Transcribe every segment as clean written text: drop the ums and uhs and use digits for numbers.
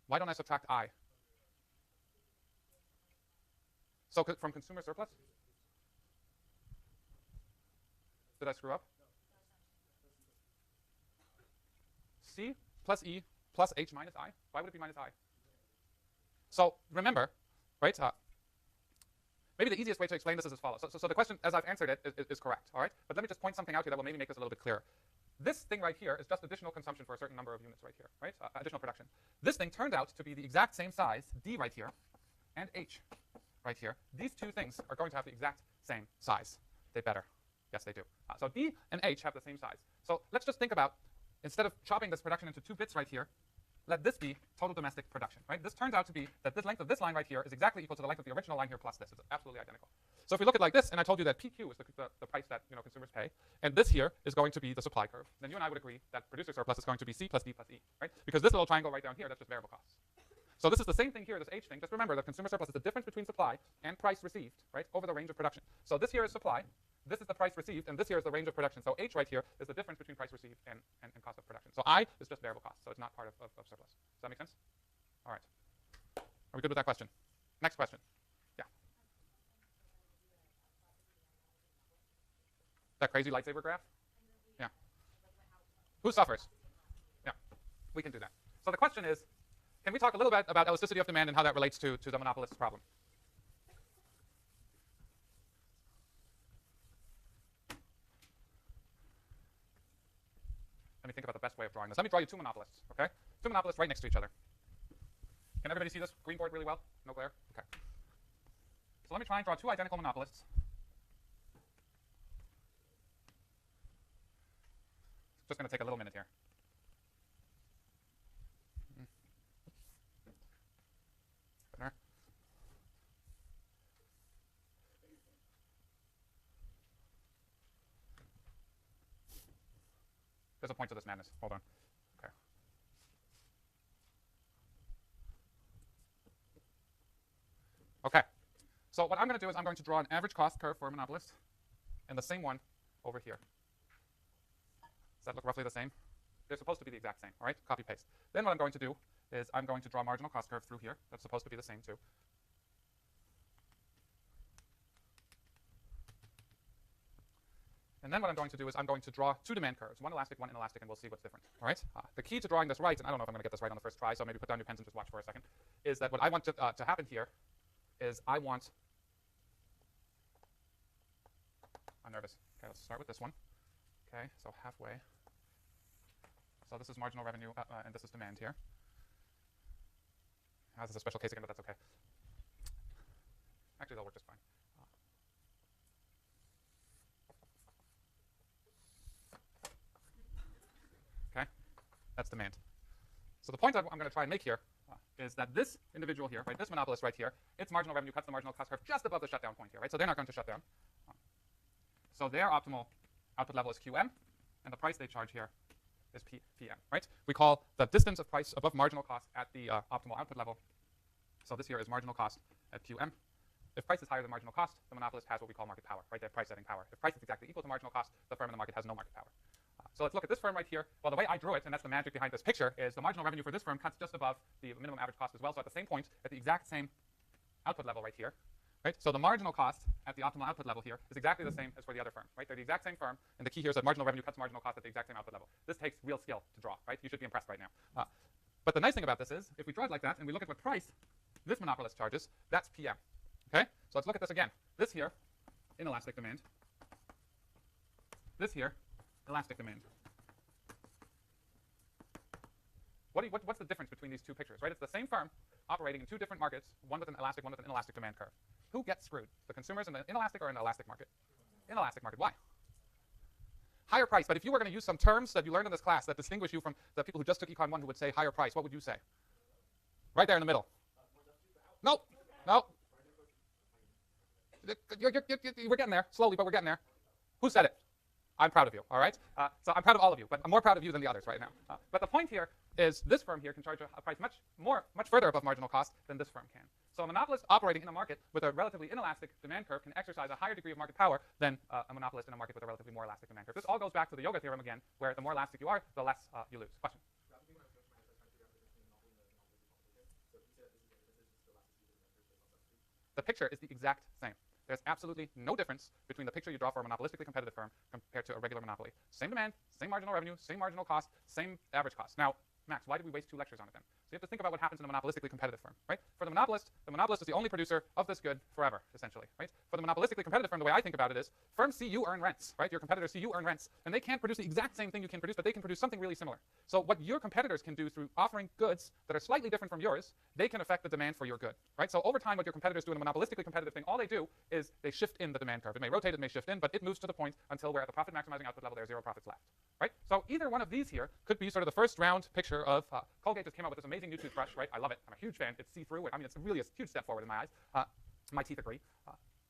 Why don't I subtract I? So from consumer surplus? Did I screw up? C plus E plus H minus I? Why would it be minus I? So remember, right? Maybe the easiest way to explain this is as follows. So the question, as I've answered it, is correct, all right? But let me just point something out here that will maybe make this a little bit clearer. This thing right here is just additional consumption for a certain number of units right here, right? Additional production. This thing turned out to be the exact same size, D right here, and H right here. These two things are going to have the exact same size. They better. Yes, they do. So D and H have the same size. So let's just think about, instead of chopping this production into 2 bits right here, let this be total domestic production, right? This turns out to be that this length of this line right here is exactly equal to the length of the original line here plus this. It's absolutely identical. So if we look at it like this, and I told you that PQ is the price that consumers pay, and this here is going to be the supply curve, then you and I would agree that producer surplus is going to be C plus D plus E, right? Because this little triangle right down here, that's just variable costs. So this is the same thing here, this H thing. Just remember that consumer surplus is the difference between supply and price received, right, over the range of production. So this here is supply, this is the price received, and this here is the range of production. So H right here is the difference between price received and cost of production. So I is just variable cost, so it's not part of surplus. Does that make sense? All right. Are we good with that question? Next question. Yeah. That crazy lightsaber graph? Yeah. Who suffers? Yeah. We can do that. So the question is, can we talk a little bit about elasticity of demand and how that relates to the monopolist's problem? Let me think about the best way of drawing this. Let me draw you 2 monopolists, okay? 2 monopolists right next to each other. Can everybody see this green board really well? No glare? Okay. So let me try and draw 2 identical monopolists. It's just going to take a little minute here. Better. There's a point to this madness. Hold on. Okay. Okay. So what I'm going to do is I'm going to draw an average cost curve for a monopolist and the same one over here. Does that look roughly the same? They're supposed to be the exact same, all right? Copy, paste. Then what I'm going to do is I'm going to draw a marginal cost curve through here. That's supposed to be the same too. And then what I'm going to do is I'm going to draw 2 demand curves, one elastic, one inelastic, and we'll see what's different. All right? The key to drawing this right, and I don't know if I'm going to get this right on the first try, so maybe put down your pens and just watch for a second, is that what I want to happen here is I want... I'm nervous. Okay, let's start with this one. Okay, so halfway. So this is marginal revenue, and this is demand here. This is a special case again, but that's okay. Actually, that'll work just fine. Okay, that's demand. So the point I'm going to try and make here is that this individual here, right, this monopolist right here, its marginal revenue cuts the marginal cost curve just above the shutdown point here, right? So they're not going to shut down. So their optimal output level is QM, and the price they charge here is PM, right? We call the distance of price above marginal cost at the optimal output level. So this here is marginal cost at QM. If price is higher than marginal cost, the monopolist has what we call market power, right? They have price setting power. If price is exactly equal to marginal cost, the firm in the market has no market power. So let's look at this firm right here. Well, the way I drew it, and that's the magic behind this picture, is the marginal revenue for this firm cuts just above the minimum average cost as well. So at the same point, at the exact same output level right here, right? So the marginal cost at the optimal output level here is exactly the same as for the other firm, right? They're the exact same firm, and the key here is that marginal revenue cuts marginal cost at the exact same output level. This takes real skill to draw, right? You should be impressed right now. But the nice thing about this is, if we draw it like that and we look at what price this monopolist charges, that's PM. Okay? So let's look at this again. This here, inelastic demand. This here, elastic demand. What's the difference between these 2 pictures, right? It's the same firm operating in 2 different markets, one with an elastic, one with an inelastic demand curve. Who gets screwed? The consumers in the inelastic or in the elastic market? Inelastic market. Why? Higher price. But if you were going to use some terms that you learned in this class that distinguish you from the people who just took Econ 1 who would say higher price, what would you say? Right there in the middle. No. No. We're getting there, slowly, but we're getting there. Who said it? I'm proud of you, all right? So I'm proud of all of you, but I'm more proud of you than the others right now. But the point here is this firm here can charge a price much further above marginal cost than this firm can. So a monopolist operating in a market with a relatively inelastic demand curve can exercise a higher degree of market power than a monopolist in a market with a relatively more elastic demand curve. This all goes back to the yoga theorem again, where the more elastic you are, the less you lose. Question? picture is the exact same. There's absolutely no difference between the picture you draw for a monopolistically competitive firm compared to a regular monopoly. Same demand, same marginal revenue, same marginal cost, same average cost. Now, Max, why did we waste 2 lectures on it then? So you have to think about what happens in a monopolistically competitive firm, right? For the monopolist is the only producer of this good forever, essentially, right? For the monopolistically competitive firm, the way I think about it is, firms see you earn rents, right? Your competitors see you earn rents, and they can't produce the exact same thing you can produce, but they can produce something really similar. So what your competitors can do through offering goods that are slightly different from yours, they can affect the demand for your good, right? So over time, what your competitors do in a monopolistically competitive thing, all they do is they shift in the demand curve. It may rotate, it may shift in, but it moves to the point until we're at the profit maximizing output level, there's 0 profits left, right? So either one of these here could be sort of the first round picture of Colgate just came out with this amazing new toothbrush, right? I love it. I'm a huge fan. It's see-through. I mean, it's really a huge step forward in my eyes. My teeth agree.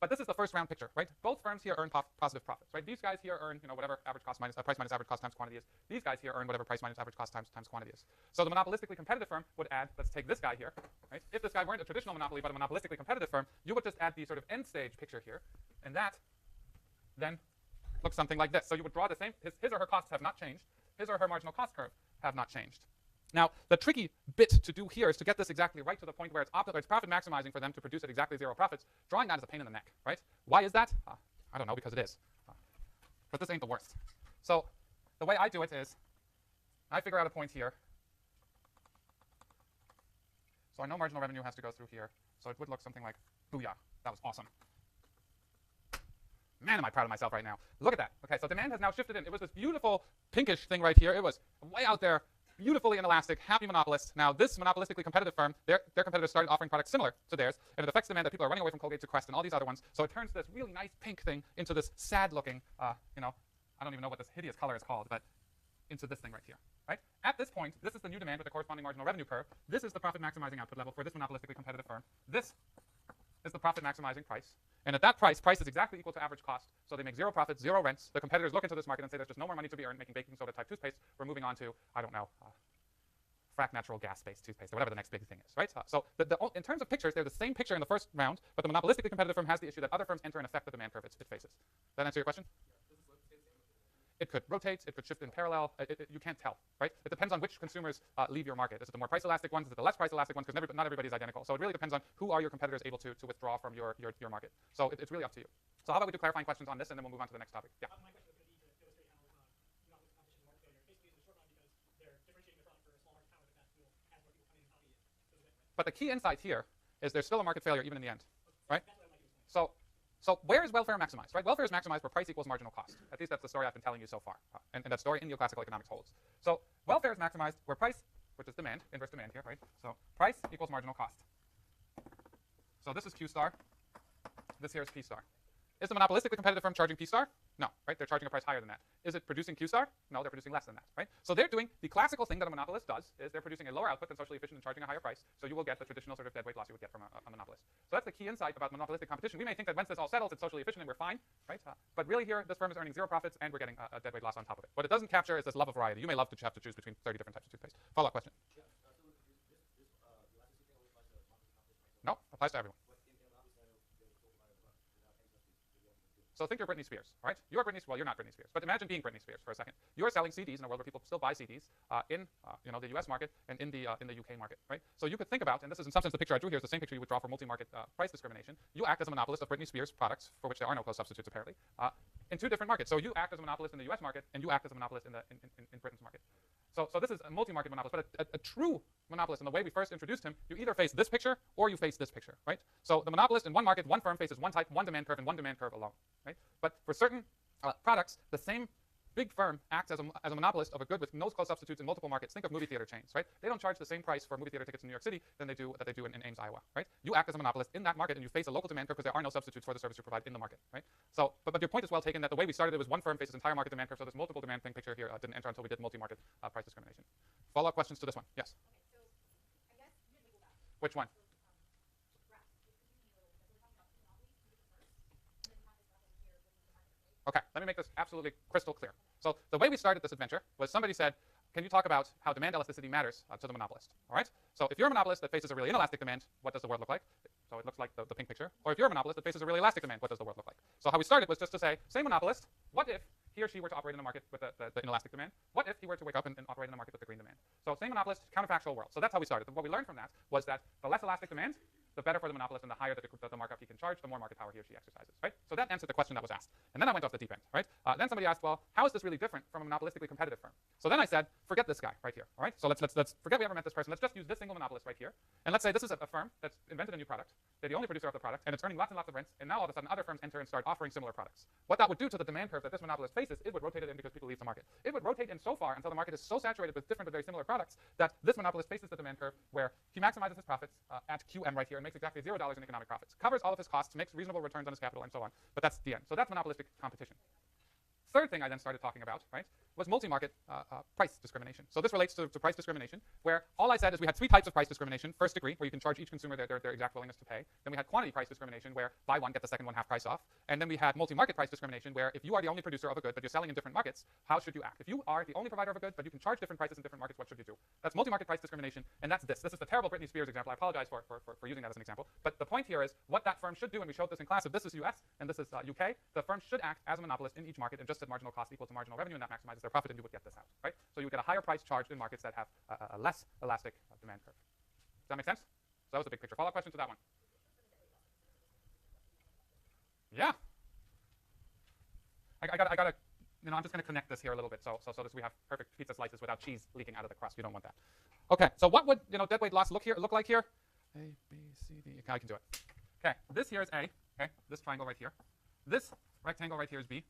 But this is the first round picture, right? Both firms here earn positive profits, right? These guys here earn, whatever average cost minus price minus average cost times quantity is. These guys here earn whatever price minus average cost times quantity is. So the monopolistically competitive firm would add, let's take this guy here, right? If this guy weren't a traditional monopoly but a monopolistically competitive firm, you would just add the sort of end stage picture here, and that then looks something like this. So you would draw the same. His or her costs have not changed. His or her marginal cost curve have not changed. Now, the tricky bit to do here is to get this exactly right to the point where it's profit maximizing for them to produce at exactly 0 profits. Drawing that is a pain in the neck, right? Why is that? I don't know, because it is. But this ain't the worst. So the way I do it is I figure out a point here. So I know marginal revenue has to go through here. So it would look something like, booyah, that was awesome. Man, am I proud of myself right now. Look at that. Okay, so demand has now shifted in. It was this beautiful pinkish thing right here. It was way out there. Beautifully inelastic, happy monopolist. Now, this monopolistically competitive firm, their competitors started offering products similar to theirs, and it affects demand that people are running away from Colgate to Quest and all these other ones. So it turns this really nice pink thing into this sad-looking, I don't even know what this hideous color is called, but into this thing right here, right? At this point, this is the new demand with the corresponding marginal revenue curve. This is the profit maximizing output level for this monopolistically competitive firm. This is the profit maximizing price. And at that price is exactly equal to average cost. So they make 0 profits, 0 rents. The competitors look into this market and say there's just no more money to be earned making baking soda type toothpaste. We're moving on to, I don't know, frac natural gas-based toothpaste or whatever the next big thing is, right? So in terms of pictures, they're the same picture in the first round, but the monopolistically competitive firm has the issue that other firms enter and affect the demand curve it faces. Does that answer your question? It could rotate, it could shift in parallel. You can't tell, right? It depends on which consumers leave your market. Is it the more price elastic ones? Is it the less price elastic ones? Because not everybody's identical. So it really depends on who are your competitors able to withdraw from your market. So it's really up to you. So how about we do clarifying questions on this, and then we'll move on to the next topic. Yeah. My question was going to be to illustrate how monopoly competition and market failure basically is a short run because they're differentiating the product for a small market power that will as more people come in and copy it. But the key insight here is there's still a market failure even in the end, right? That's what I like to explain. So where is welfare maximized, right? Welfare is maximized where price equals marginal cost. At least that's the story I've been telling you so far. And that story in neoclassical economics holds. So welfare is maximized where price, which is demand, inverse demand here, right? So price equals marginal cost. So this is Q star. This here is P star. Is the monopolistically competitive firm charging P star? No, right? They're charging a price higher than that. Is it producing Q star? No, they're producing less than that, right? So they're doing the classical thing that a monopolist does is they're producing a lower output than socially efficient and charging a higher price. So you will get the traditional sort of deadweight loss you would get from a monopolist. So that's the key insight about monopolistic competition. We may think that once this all settles, it's socially efficient and we're fine, right? But really here, this firm is earning 0 profits and we're getting a deadweight loss on top of it. What it doesn't capture is this love of variety. You may love to have to choose between 30 different types of toothpaste. Follow-up question? Yeah, No, applies to everyone. So think you're Britney Spears, all right? You are Britney Spears. Well, you're not Britney Spears, but imagine being Britney Spears for a second. You are selling CDs in a world where people still buy CDs in the U.S. market and in the UK market, right? So you could think about, and this is in some sense the picture I drew here is the same picture you would draw for multi-market price discrimination. You act as a monopolist of Britney Spears products, for which there are no close substitutes apparently, in 2 different markets. So you act as a monopolist in the U.S. market, and you act as a monopolist in Britain's market. So this is a multi-market monopolist, but a true monopolist, in the way we first introduced him, you either face this picture or you face this picture, right? So the monopolist in one market, one firm faces one type, one demand curve, and one demand curve alone, right? But for certain products, the same big firm acts as a monopolist of a good with no close substitutes in multiple markets. Think of movie theater chains, right? They don't charge the same price for movie theater tickets in New York City than they do in Ames, Iowa, right? You act as a monopolist in that market, and you face a local demand curve because there are no substitutes for the service you provide in the market, right? So, but your point is well taken that the way we started it was one firm faces entire market demand curve, so this multiple demand thing picture here didn't enter until we did multi-market price discrimination. Follow-up questions to this one? Yes. Okay, so I guess you didn't go back. Which one? Okay, let me make this absolutely crystal clear. So the way we started this adventure was somebody said, can you talk about how demand elasticity matters to the monopolist? All right? So if you're a monopolist that faces a really inelastic demand, what does the world look like? So it looks like the pink picture. Or if you're a monopolist that faces a really elastic demand, what does the world look like? So how we started was just to say, same monopolist, what if he or she were to operate in a market with the inelastic demand? What if he were to wake up and operate in a market with the green demand? So same monopolist, counterfactual world. So that's how we started. What we learned from that was that the less elastic demand, the better for the monopolist, and the higher the markup he can charge, the more market power he or she exercises, right? So that answered the question that was asked. And then I went off the deep end, right? Then somebody asked, well, how is this really different from a monopolistically competitive firm? So then I said, forget this guy right here, all right? So let's forget we ever met this person. Let's just use this single monopolist right here. And let's say this is a firm that's invented a new product. They're the only producer of the product, and it's earning lots and lots of rents, and now all of a sudden other firms enter and start offering similar products. What that would do to the demand curve that this monopolist faces, it would rotate it in because people leave the market. It would rotate in so far until the market is so saturated with different but very similar products that this monopolist faces the demand curve where he maximizes his profits at QM right here and makes exactly $0 in economic profits, covers all of his costs, makes reasonable returns on his capital, and so on. But that's the end. So that's monopolistic competition. Third thing I then started talking about, right, was multi-market price discrimination. So this relates to price discrimination, where all I said is we had three types of price discrimination. First degree, where you can charge each consumer their exact willingness to pay. Then we had quantity price discrimination, where buy one, get the second one half price off. And then we had multi-market price discrimination, where if you are the only producer of a good, but you're selling in different markets, how should you act? If you are the only provider of a good, but you can charge different prices in different markets, what should you do? That's multi-market price discrimination, and that's this. This is the terrible Britney Spears example. I apologize for using that as an example. But the point here is what that firm should do, and we showed this in class. If this is US and this is UK, the firm should act as a monopolist in each market and just at marginal cost equal to marginal revenue, and that maximizes their profit, and you would get this out, right? So you would get a higher price charged in markets that have a less elastic demand curve. Does that make sense? So that was the big picture. Follow-up question to that one? Yeah. I gotta, I'm just gonna connect this here a little bit so that we have perfect pizza slices without cheese leaking out of the crust. You don't want that. Okay. So what would deadweight loss look like here? A, B, C, D. Okay, I can do it. Okay. This here is A. Okay. This triangle right here. This rectangle right here is B.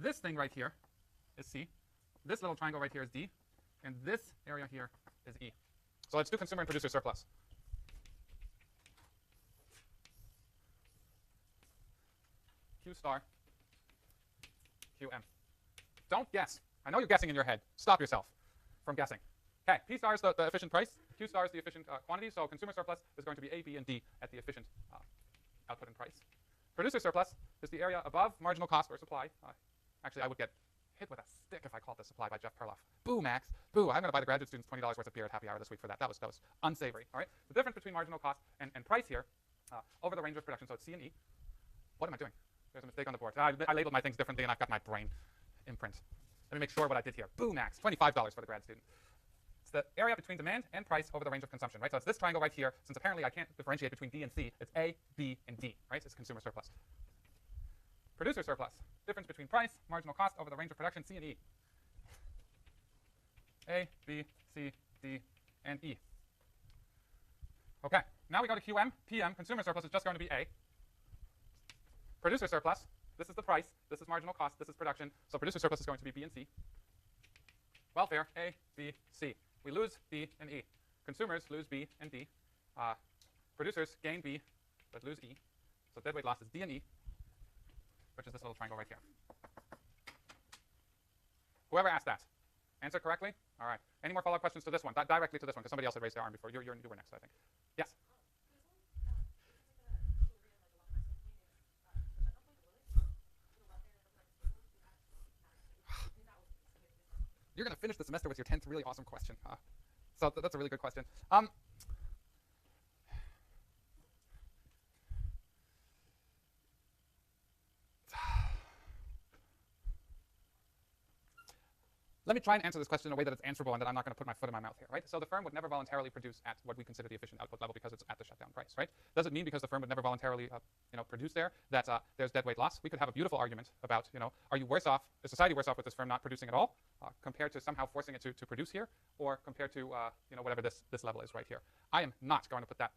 This thing right here is C. This little triangle right here is D. And this area here is E. So let's do consumer and producer surplus. Q star, QM. Don't guess. I know you're guessing in your head. Stop yourself from guessing. Okay, P star is the efficient price. Q star is the efficient quantity. So consumer surplus is going to be A, B, and D at the efficient output and price. Producer surplus is the area above marginal cost or supply. Actually, I would get hit with a stick if I called this supply by Jeff Perloff. Boo, Max. Boo. I'm going to buy the graduate students $20 worth of beer at happy hour this week for that. That was unsavory. All right. The difference between marginal cost and price here over the range of production. So it's C and E. What am I doing? There's a mistake on the board. I labeled my things differently, and I've got my brain imprint. Let me make sure what I did here. Boo, Max. $25 for the grad student. It's the area between demand and price over the range of consumption, right? So it's this triangle right here. Since apparently I can't differentiate between D and C, it's A, B, and D, right? It's consumer surplus. Producer surplus. Difference between price, marginal cost over the range of production, C and E. A, B, C, D, and E. Okay, now we go to QM. PM, consumer surplus, is just going to be A. Producer surplus, this is the price, this is marginal cost, this is production, so producer surplus is going to be B and C. Welfare, A, B, C. We lose B and E. Consumers lose B and D. Producers gain B, but lose E. So deadweight loss is D and E, which is this little triangle right here. Whoever asked that, answer correctly? All right. Any more follow-up questions to this one? Directly to this one, because somebody else had raised their arm before. You were next, I think. Yes? You're going to finish the semester with your 10th really awesome question. So that's a really good question. Let me try and answer this question in a way that it's answerable and that I'm not going to put my foot in my mouth here, right? So the firm would never voluntarily produce at what we consider the efficient output level because it's at the shutdown price, right? Does it mean because the firm would never voluntarily, produce there that there's deadweight loss? We could have a beautiful argument about, are you worse off? Is society worse off with this firm not producing at all compared to somehow forcing it to produce here, or compared to, whatever this level is right here? I am not going to put that